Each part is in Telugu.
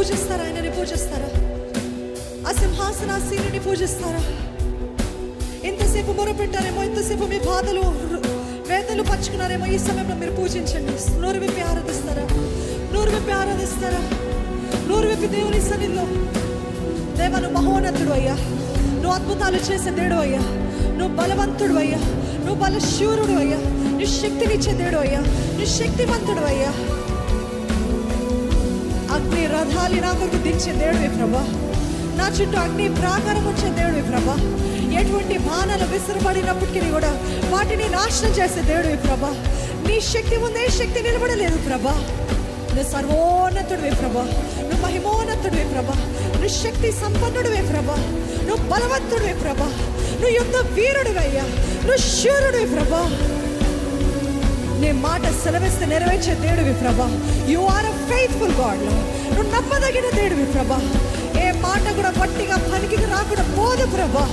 పూజిస్తారా? ఆయనని పూజిస్తారా? ఆ సింహాసనాసీనుని పూజిస్తారా? ఎంతసేపు మొరపెట్టారేమో, ఎంతసేపు మీ బాధలు వేదలు పంచుకున్నారేమో, ఈ సమయంలో మీరు పూజించండి. నోరు విప్పి ఆరాధిస్తారా? నోరు విప్పి ఆరాధిస్తారా? నోరు విప్పి దేవుని సన్నిధిలో, దేవా నువ్వు మహోన్నతుడు అయ్యా, నువ్వు అద్భుతాలు చేసే దేవుడు అయ్యా, నువ్వు బలవంతుడు అయ్యా, నువ్వు బలశూరుడు అయ్యా, నువ్వు శక్తినిచ్చే దేవుడు అయ్యా, నువ్వు శక్తిమంతుడు అయ్యా. అగ్ని రథాలి నా కొరకు దించే దేవుడివి ప్రభా, నా చుట్టూ అగ్ని ప్రాకారం వచ్చే దేవుడివి ప్రభా. ఎటువంటి బాణాలు విసిరబడినప్పటికీ కూడా వాటిని నాశనం చేసే దేవుడివి ప్రభా. నీ శక్తి ముందే శక్తి నిలబడలేదు ప్రభా. నువ్వు సర్వోన్నతుడివే ప్రభా, నువ్వు మహిమోన్నతుడివే ప్రభా, నువ్వు శక్తి సంపన్నుడివే ప్రభా, నువ్వు బలవంతుడివే ప్రభా, నువ్వు యుద్ధ వీరుడివయ్యా, నువ్వు శూరుడివి ప్రభా. నీ మాట సెలవిస్తే నెరవేర్చే దేవుడివి ప్రభా. You are a faithful God. నువ్వు నమ్మదగిన దేవుడివి ప్రభా. ఏ మాట కూడా వట్టిగా పనికి రాకుండా పోదు ప్రభా.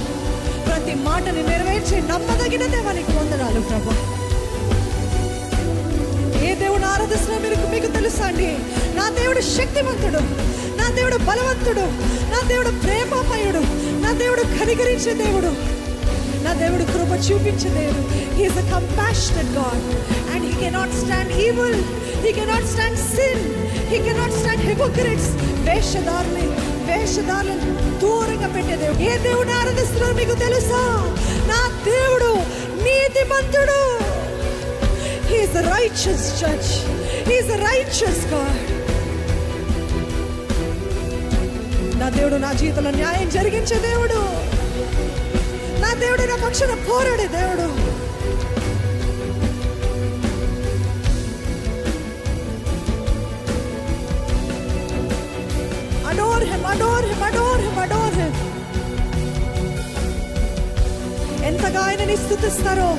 ప్రతి మాటని నెరవేర్చి నమ్మదగిన దేవానికి వందనాలు ప్రభా. ఏ దేవుడు ఆరాధిస్తున్నా మీకు తెలుసా అండి? నా దేవుడు శక్తివంతుడు, నా దేవుడు బలవంతుడు, నా దేవుడు ప్రేమమయుడు, నా దేవుడు కనికరించే దేవుడు, నా దేవుడు కృప చూపించే దేవుడు. He is a compassionate God and he cannot stand evil, he cannot stand sin, he cannot stand hypocrites. వేషధారులను దూరంగా పెట్టే దేవుడు. ఏ దేవుడు ఆరాధిస్తున్నారో మీకు తెలుసా? నా దేవుడు నీతిమంతుడు. He is a righteous judge, he is a righteous God. నా దేవుడు నా జీవితంలో న్యాయం జరిగించే దేవుడు, నా దేవుడు నా పక్షాన పోరాడే దేవుడు. Adore him, adore him, adore him, adore him. ఎంతగా ఆయనని స్తుతిస్తారో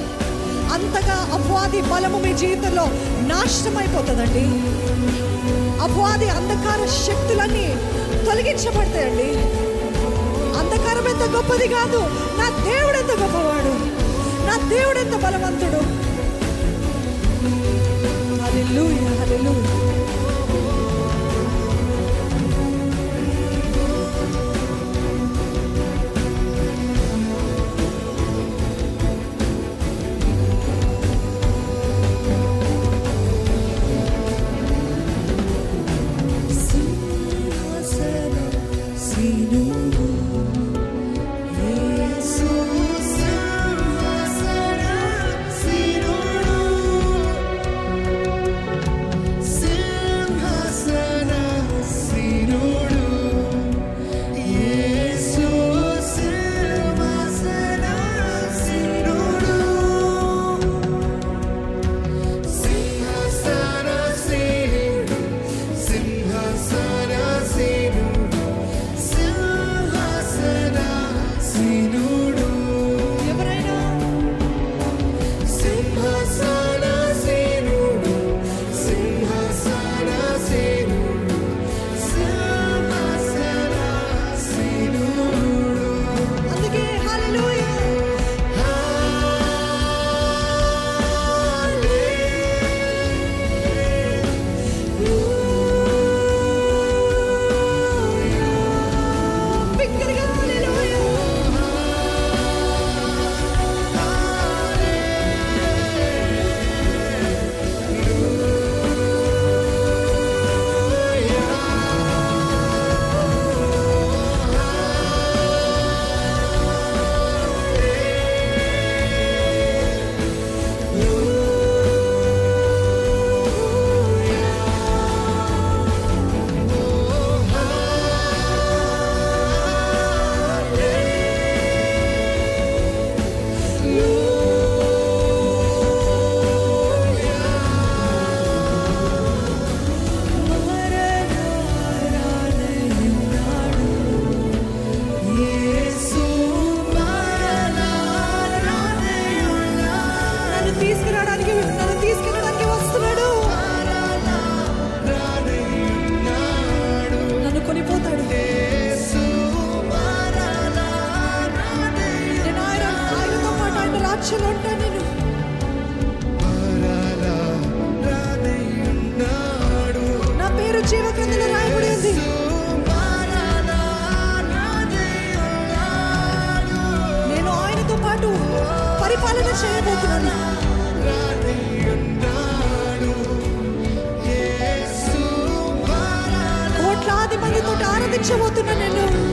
అంతగా అపవాది బలము మీ జీవితంలో నాశనం అయిపోతుందండి. అపవాది అంధకార శక్తులన్నీ తొలగించబడతాయండి. అంధకారం ఎంత గొప్పది కాదు, నా దేవుడు ఎంత గొప్పవాడు, నా దేవుడు ఎంత బలవంతుడు. హల్లెలూయా, హల్లెలూయా. ఆరాధించబోతున్నా నిన్ను.